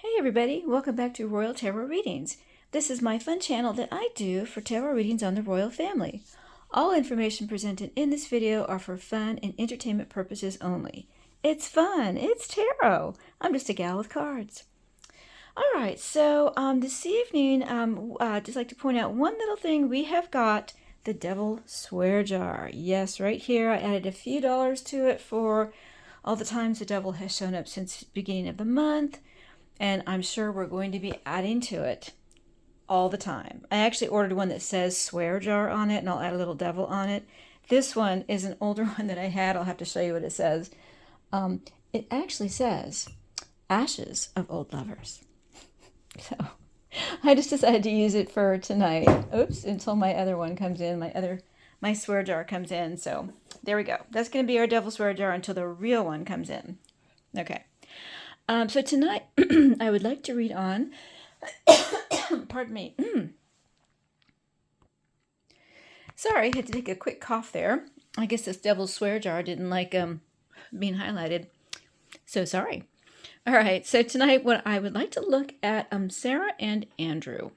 Hey everybody, welcome back to Royal Tarot Readings. This is my fun channel that I do for tarot readings on the royal family. All information presented in this video are for fun and entertainment purposes only. It's fun, it's tarot. I'm just a gal with cards. Alright, so this evening, I'd just like to point out one little thing. We have got the Devil Swear Jar. Yes, right here, I added a few dollars to it for all the times the devil has shown up since the beginning of the month. And I'm sure we're going to be adding to it all the time. I actually ordered one that says swear jar on it, and I'll add a little devil on it. This one is an older one that I had. I'll have to show you what it says. It actually says ashes of old lovers. So I just decided to use it for tonight. Oops, until my other one comes in, my swear jar comes in. So there we go. That's going to be our devil swear jar until the real one comes in. Okay. So tonight, I would like to read on, pardon me, sorry, I had to take a quick cough there. I guess this devil's swear jar didn't like being highlighted, so sorry. All right, so tonight what I would like to look at Sarah and Andrew,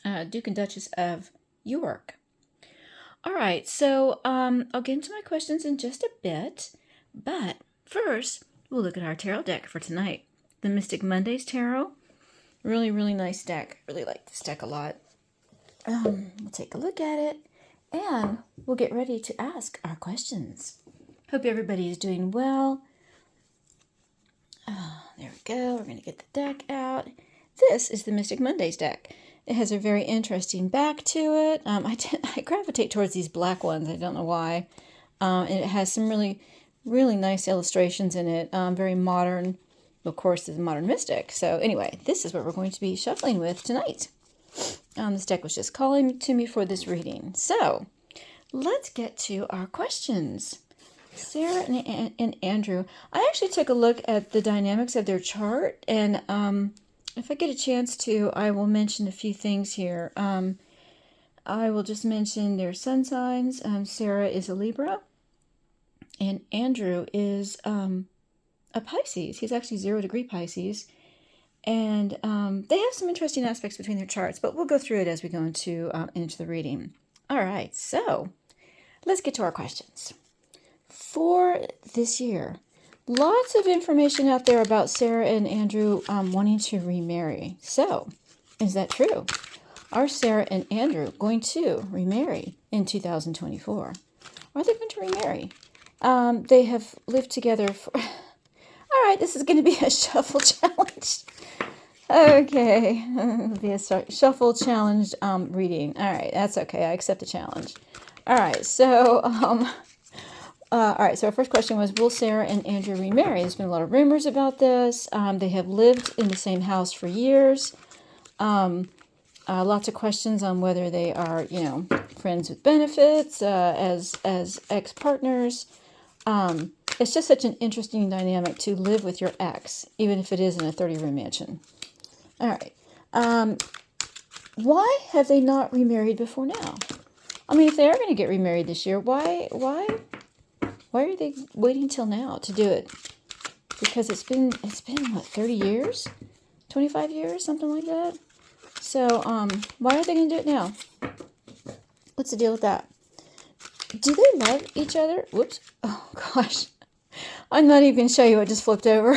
Duke and Duchess of York. All right, so I'll get into my questions in just a bit, but first, we'll look at our tarot deck for tonight. The Mystic Mondays Tarot. Really, really nice deck. I really like this deck a lot. We'll take a look at it, and we'll get ready to ask our questions. Hope everybody is doing well. There we go. We're going to get the deck out. This is the Mystic Mondays deck. It has a very interesting back to it. I gravitate towards these black ones. I don't know why. And it has some really nice illustrations in it. Very modern. Of course, it's a modern mystic. So anyway, this is what we're going to be shuffling with tonight. This deck was just calling to me for this reading. So let's get to our questions. Sarah and Andrew. I actually took a look at the dynamics of their chart. And if I get a chance to, I will mention a few things here. I will just mention their sun signs. Sarah is a Libra. And Andrew is a Pisces. He's actually 0-degree Pisces. And they have some interesting aspects between their charts, but we'll go through it as we go into the reading. All right, so let's get to our questions. For this year, lots of information out there about Sarah and Andrew wanting to remarry. So, is that true? Are Sarah and Andrew going to remarry in 2024? Are they going to remarry? They have lived together for... All right, this is going to be a shuffle challenge. Okay, it'll be a shuffle challenge reading. All right, that's okay. I accept the challenge. All right, so so our first question was, will Sarah and Andrew remarry? There's been a lot of rumors about this. They have lived in the same house for years. Lots of questions on whether they are, friends with benefits, as ex-partners. It's just such an interesting dynamic to live with your ex, even if it is in a 30-room mansion. All right. Why have they not remarried before now? I mean, if they are going to get remarried this year, why are they waiting till now to do it? Because it's been what, 30 years? 25 years, something like that. So, why are they going to do it now? What's the deal with that? Do they love each other? Whoops. Oh, gosh. I'm not even going to show you. It just flipped over.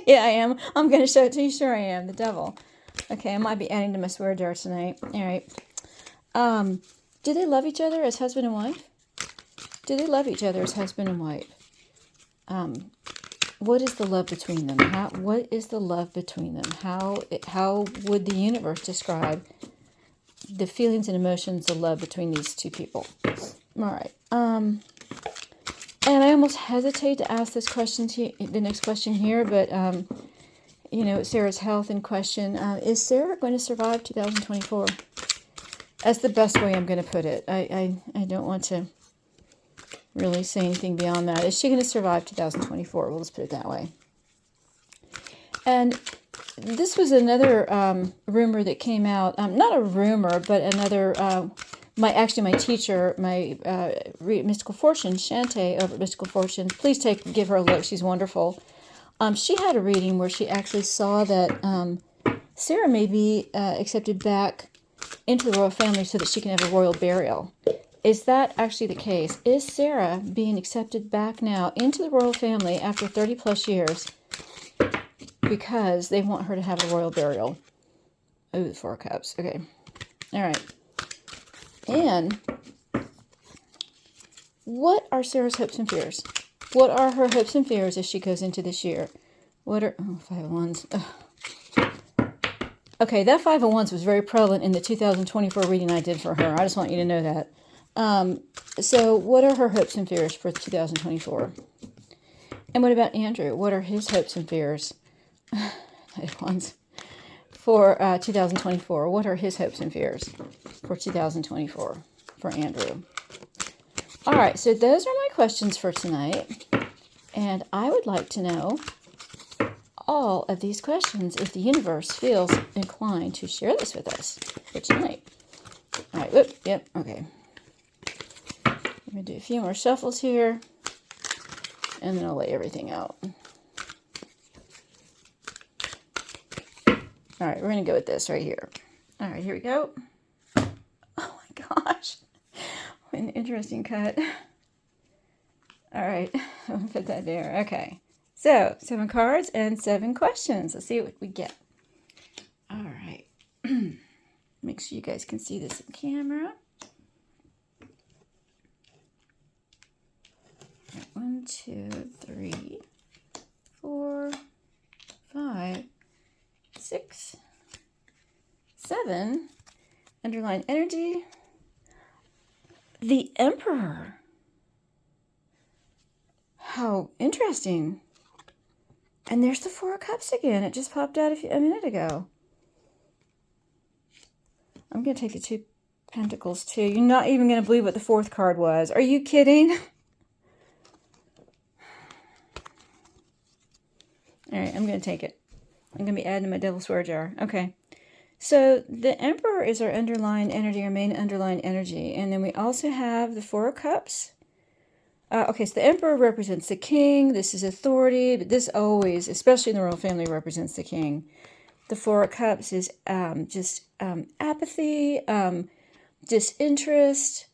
Yeah, I am. I'm going to show it to you. Sure I am. The devil. Okay, I might be adding to my swear jar tonight. All right. Do they love each other as husband and wife? Do they love each other as husband and wife? What is the love between them? What is the love between them? How would the universe describe the feelings and emotions of love between these two people? All right. And I almost hesitate to ask this question the next question here, but Sarah's health in question. Is Sarah going to survive 2024? That's the best way I'm going to put it. I don't want to really say anything beyond that. Is she going to survive 2024? We'll just put it that way. And this was another rumor that came out. Not a rumor, but another... my teacher, my Mystical Fortune, Shantae over at Mystical Fortune. Please give her a look. She's wonderful. She had a reading where she actually saw that Sarah may be accepted back into the royal family so that she can have a royal burial. Is that actually the case? Is Sarah being accepted back now into the royal family after 30 plus years because they want her to have a royal burial? Oh, the Four of Cups. Okay. All right. And what are Sarah's hopes and fears? What are her hopes and fears as she goes into this year? What are... Oh, Five of Wands. Ugh. Okay, that Five of Wands was very prevalent in the 2024 reading I did for her. I just want you to know that. So what are her hopes and fears for 2024? And what about Andrew? What are his hopes and fears? Ones for 2024. What are his hopes and fears for 2024 for Andrew? All right, so those are my questions for tonight. And I would like to know all of these questions if the universe feels inclined to share this with us for tonight. All right, whoop, yep, okay. I'm going to do a few more shuffles here, and then I'll lay everything out. All right, we're going to go with this right here. All right, here we go. Oh my gosh. What an interesting cut. All right, I'll put that there. Okay, so 7 cards and 7 questions. Let's see what we get. All right. Make sure you guys can see this in camera. 1, 2, 3, 4, 5, 6, 7. Underline energy. The Emperor. How interesting. And there's the Four of Cups again. It just popped out a minute ago. I'm going to take the 2 Pentacles too. You're not even going to believe what the 4th card was. Are you kidding? All right, I'm going to take it. I'm going to be adding my Devil's Swear Jar. Okay. So the Emperor is our underlying energy, our main underlying energy. And then we also have the Four of Cups. Okay, so the Emperor represents the king. This is authority, but this always, especially in the royal family, represents the king. The Four of Cups is just apathy, disinterest,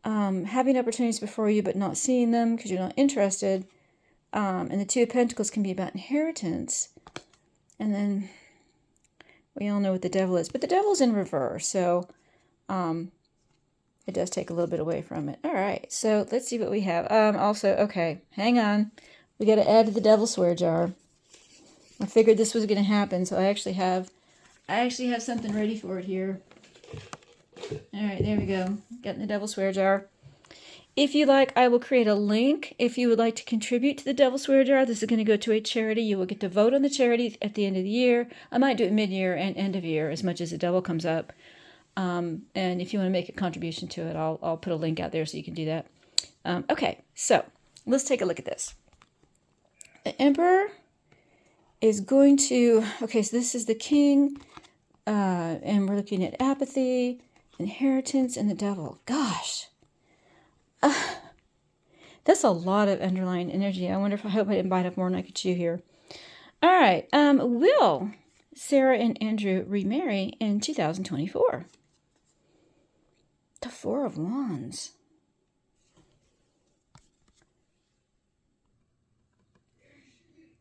having opportunities before you but not seeing them because you're not interested. And the 2 of Pentacles can be about inheritance. And then we all know what the Devil is. But the Devil's in reverse, so it does take a little bit away from it. All right, so let's see what we have. Also, okay, hang on. We got to add to the Devil's Swear Jar. I figured this was going to happen, so I actually have something ready for it here. All right, there we go. Got in the Devil's Swear Jar. If you like, I will create a link. If you would like to contribute to the Devil's Swear Jar, this is going to go to a charity. You will get to vote on the charity at the end of the year. I might do it mid-year and end of year as much as the Devil comes up. And if you want to make a contribution to it, I'll put a link out there so you can do that. Okay, so let's take a look at this. The Emperor is going to... Okay, so this is the king, and we're looking at apathy, inheritance, and the Devil. Gosh. That's a lot of underlying energy. I hope I didn't bite off more than I could chew here. All right. Will Sarah and Andrew remarry in 2024? The Four of Wands.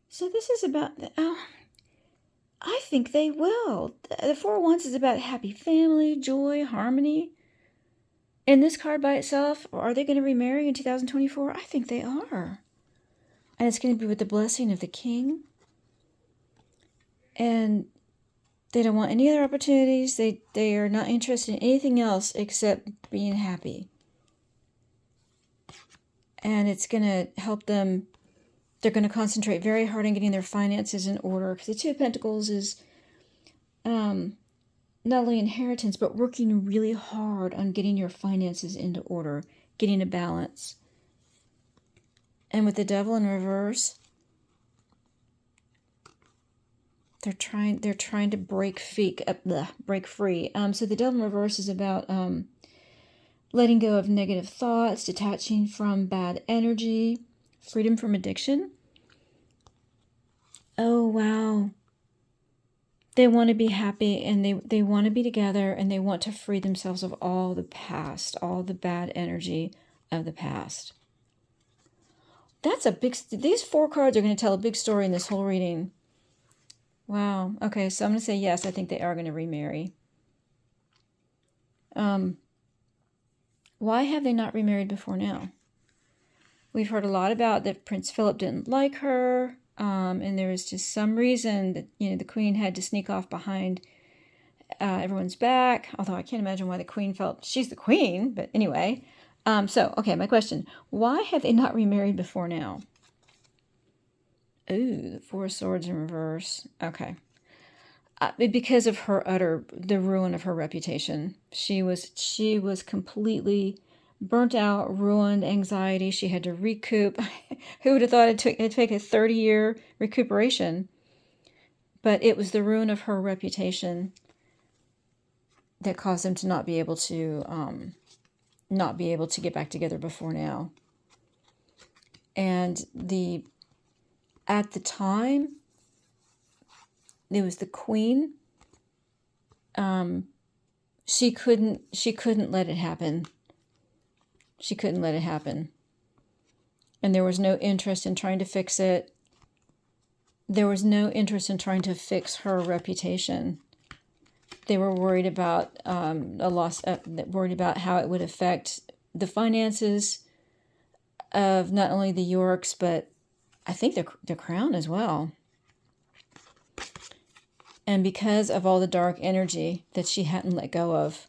So this is about... I think they will. The Four of Wands is about happy family, joy, harmony. And this card by itself, are they going to remarry in 2024? I think they are. And it's going to be with the blessing of the king. And they don't want any other opportunities. They are not interested in anything else except being happy. And it's going to help them. They're going to concentrate very hard on getting their finances in order. Because the 2 of Pentacles is... not only inheritance, but working really hard on getting your finances into order, getting a balance. And with the Devil in reverse, they're trying to break free. So the Devil in reverse is about letting go of negative thoughts, detaching from bad energy, freedom from addiction. Oh, wow. They want to be happy, and they want to be together, and they want to free themselves of all the past, all the bad energy of the past. That's a big, these 4 cards are going to tell a big story in this whole reading. Wow. Okay, so I'm going to say yes, I think they are going to remarry. Why have they not remarried before now? We've heard a lot about that Prince Philip didn't like her, and there was just some reason that, the Queen had to sneak off behind everyone's back, although I can't imagine why the Queen felt she's the Queen, but anyway. Okay, my question, why have they not remarried before now? Ooh, the 4 of Swords in reverse. Okay. Because of the ruin of her reputation. She was completely burnt out, ruined, anxiety. She had to recoup. Who would have thought it'd take a 30-year recuperation? But it was the ruin of her reputation that caused them to not be able to get back together before now. And at the time, it was the Queen. She couldn't let it happen. She couldn't let it happen. And there was no interest in trying to fix it. There was no interest in trying to fix her reputation. They were worried about a loss, worried about how it would affect the finances of not only the Yorks, but I think the crown as well. And because of all the dark energy that she hadn't let go of,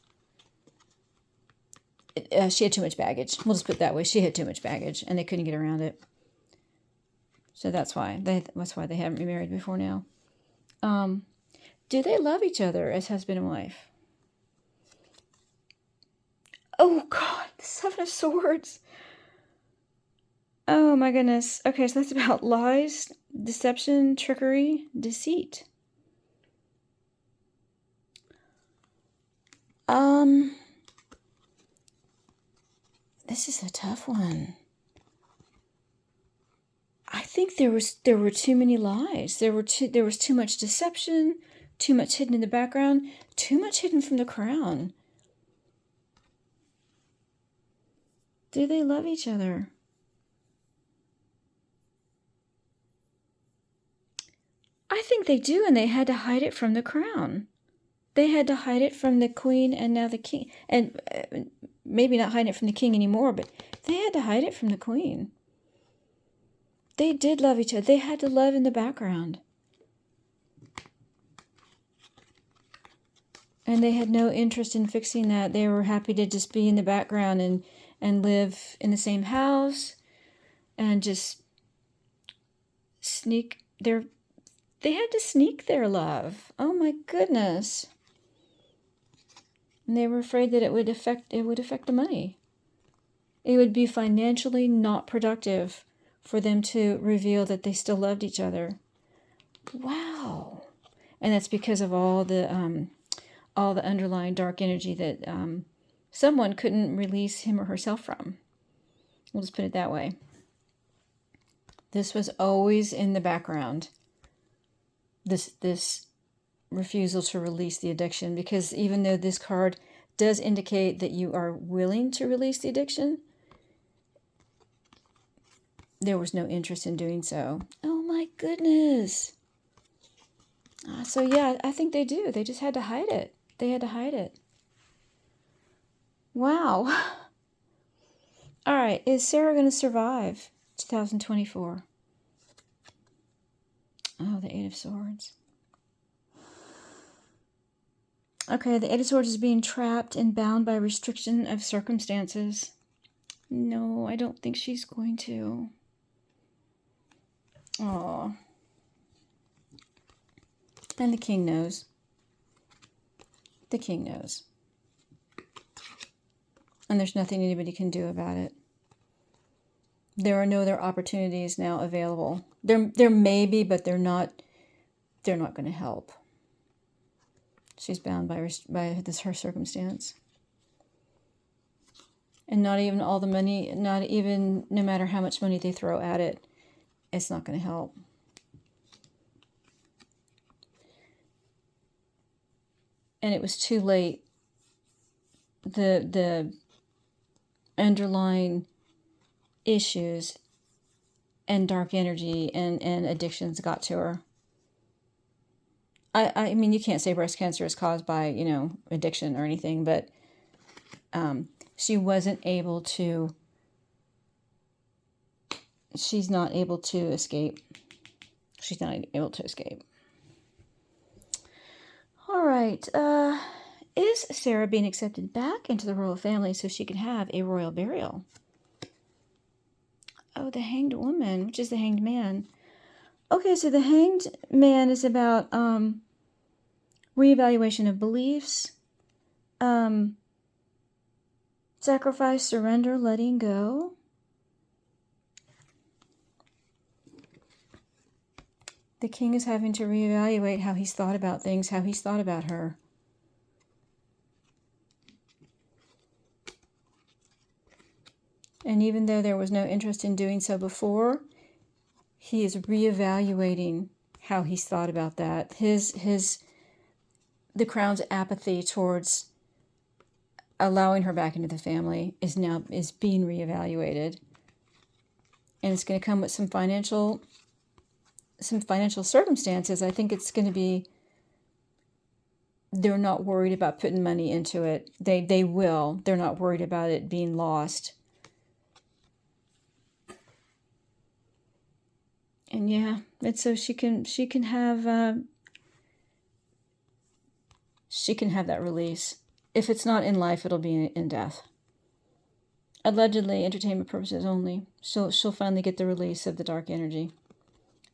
she had too much baggage. We'll just put it that way. She had too much baggage, and they couldn't get around it. So that's why they haven't remarried before now. Do they love each other as husband and wife? Oh God, the 7 of Swords. Oh my goodness. Okay, so that's about lies, deception, trickery, deceit. This is a tough one. I think there were too many lies. There was too much deception, too much hidden in the background, too much hidden from the crown. Do they love each other? I think they do, and they had to hide it from the crown. They had to hide it from the Queen and now the King. And maybe not hide it from the King anymore, but they had to hide it from the Queen. They did love each other. They had to love in the background. And they had no interest in fixing that. They were happy to just be in the background and live in the same house and just they had to sneak their love. Oh my goodness. And they were afraid that it would affect the money. It would be financially not productive for them to reveal that they still loved each other. Wow. And that's because of all the underlying dark energy that someone couldn't release him or herself from. We'll just put it that way. This was always in the background. This refusal to release the addiction, because even though this card does indicate that you are willing to release the addiction, there was no interest in doing so. Oh my goodness. So yeah, I think they do. They just had to hide it. They had to hide it. Wow. All right, is Sarah going to survive 2024? Oh, the 8 of Swords. Okay, the 8 of Swords is being trapped and bound by restriction of circumstances. No, I don't think she's going to. Oh. And the King knows. The King knows. And there's nothing anybody can do about it. There are no other opportunities now available. There may be, but they're not going to help. She's bound by her circumstance. And not even all the money, no matter how much money they throw at it, it's not going to help. and it was too late. The underlying issues and dark energy and addictions got to her. I mean, you can't say breast cancer is caused by, addiction or anything, but she wasn't able to, she's not able to escape. She's not able to escape. All right. Is Sarah being accepted back into the royal family so she can have a royal burial? Oh, the Hanged Woman, which is the Hanged Man. Okay, so the Hanged Man is about reevaluation of beliefs, sacrifice, surrender, letting go. The king is having to reevaluate how he's thought about things, how he's thought about her. And even though there was no interest in doing so before, he is reevaluating how he's thought about that. The crown's apathy towards allowing her back into the family is being reevaluated. And it's going to come with some financial circumstances. I think it's going to be, they're not worried about putting money into it. They will. They're not worried about it being lost. And yeah, it's so she can have that release. If it's not in life, it'll be in death. Allegedly, entertainment purposes only. She'll finally get the release of the dark energy,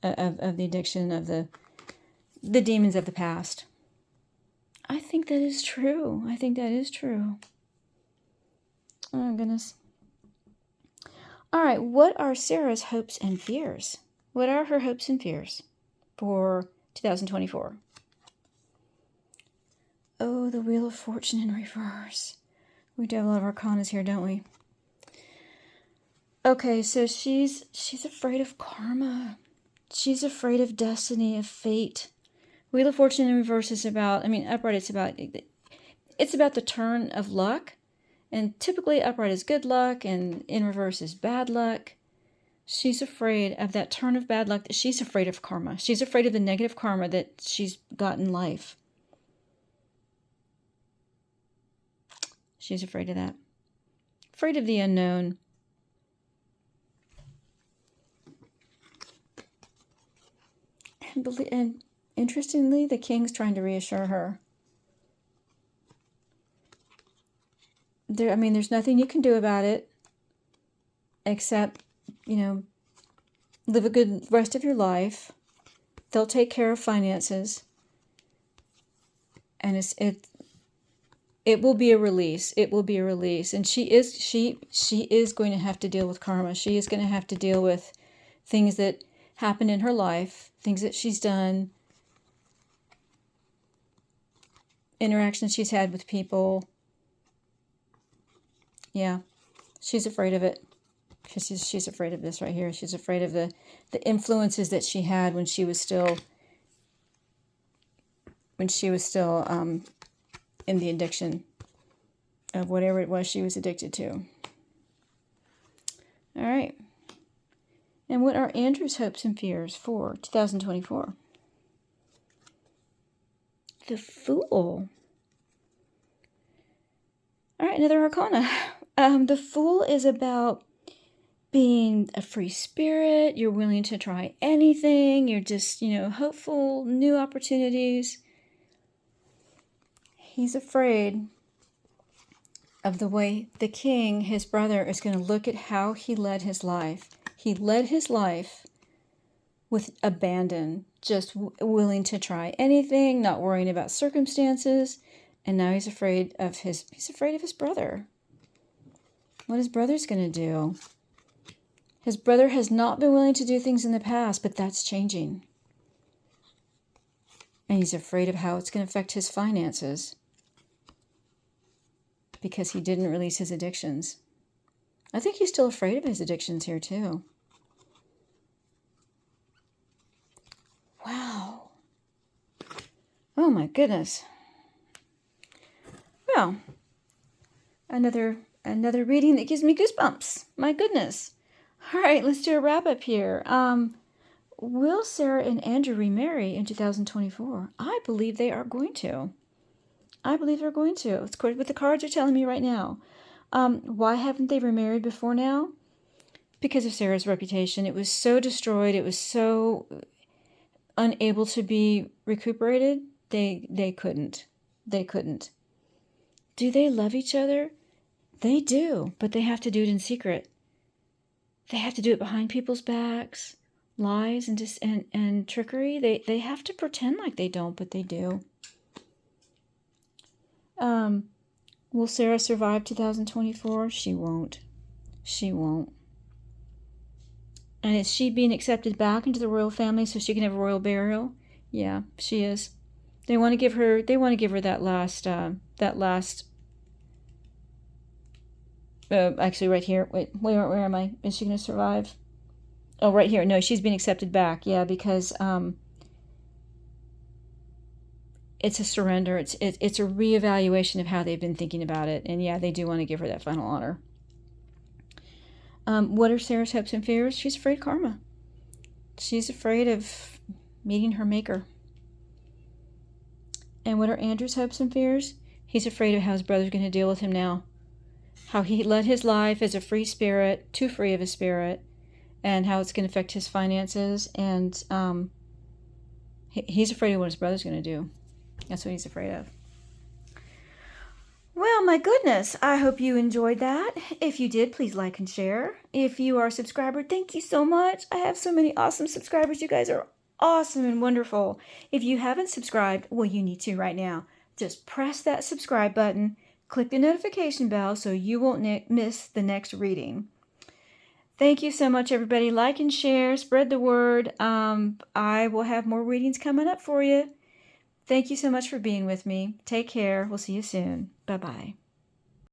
of the addiction, of the demons of the past. I think that is true. Oh goodness. All right, what are Sarah's hopes and fears? What are her hopes and fears for 2024? Oh, the Wheel of Fortune in reverse. We do have a lot of arcanas here, don't we? Okay, so she's afraid of karma. She's afraid of destiny, of fate. Wheel of Fortune in reverse is about, upright, it's about the turn of luck. And typically upright is good luck and in reverse is bad luck. She's afraid of that turn of bad luck. She's afraid of karma. She's afraid of the negative karma that she's got in life. She's afraid of that. Afraid of the unknown. And interestingly, the king's trying to reassure her. There's nothing you can do about it except, live a good rest of your life. They'll take care of finances. And it will be a release. It will be a release. And she is going to have to deal with karma. She is going to have to deal with things that happened in her life, things that she's done, interactions she's had with people. Yeah, she's afraid of it. Because she's afraid of this right here. She's afraid of the influences that she had when she was still in the addiction of whatever it was she was addicted to. All right. And what are Andrew's hopes and fears for 2024? The Fool. All right, another arcana. The Fool is about being a free spirit. You're willing to try anything. You're just, hopeful, new opportunities. He's afraid of the way the king, his brother, is going to look at how he led his life. He led his life with abandon, just willing to try anything, not worrying about circumstances. And now he's afraid of his brother. What his brother's going to do. His brother has not been willing to do things in the past, but that's changing. And he's afraid of how it's going to affect his finances because he didn't release his addictions. I think he's still afraid of his addictions here too. Wow. Oh my goodness. go. Another reading that gives me goosebumps. My goodness. All right, let's do a wrap up here. Will Sarah and Andrew remarry in 2024? I believe they are going to. I believe they're going to. It's what the cards are telling me right now. Why haven't they remarried before now? Because of Sarah's reputation. It was so destroyed. It was so unable to be recuperated. They couldn't. They couldn't. Do they love each other? They do, but they have to do it in secret. They have to do it behind people's backs, lies and trickery. They have to pretend like they don't, but they do. Will Sarah survive 2024? She won't. She won't. And is she being accepted back into the royal family so she can have a royal burial? Yeah, she is. They want to give her. They want to give her that last. Actually, right here. Wait, where am I? Is she going to survive? Oh, right here. No, she's being accepted back. Yeah, because it's a surrender. It's a reevaluation of how they've been thinking about it. And yeah, they do want to give her that final honor. What are Sarah's hopes and fears? She's afraid of karma. She's afraid of meeting her maker. And what are Andrew's hopes and fears? He's afraid of how his brother's going to deal with him now. How he led his life as a free spirit, too free of a spirit, and how it's going to affect his finances. And he's afraid of what his brother's going to do. That's what he's afraid of. Well, my goodness, I hope you enjoyed that. If you did, please like and share. If you are a subscriber, thank you so much. I have so many awesome subscribers. You guys are awesome and wonderful. If you haven't subscribed, well, you need to right now. Just press that subscribe button, click the notification bell so you won't miss the next reading. Thank you so much, everybody. Like and share, spread the word. I will have more readings coming up for you. Thank you so much for being with me. Take care. We'll see you soon. Bye-bye.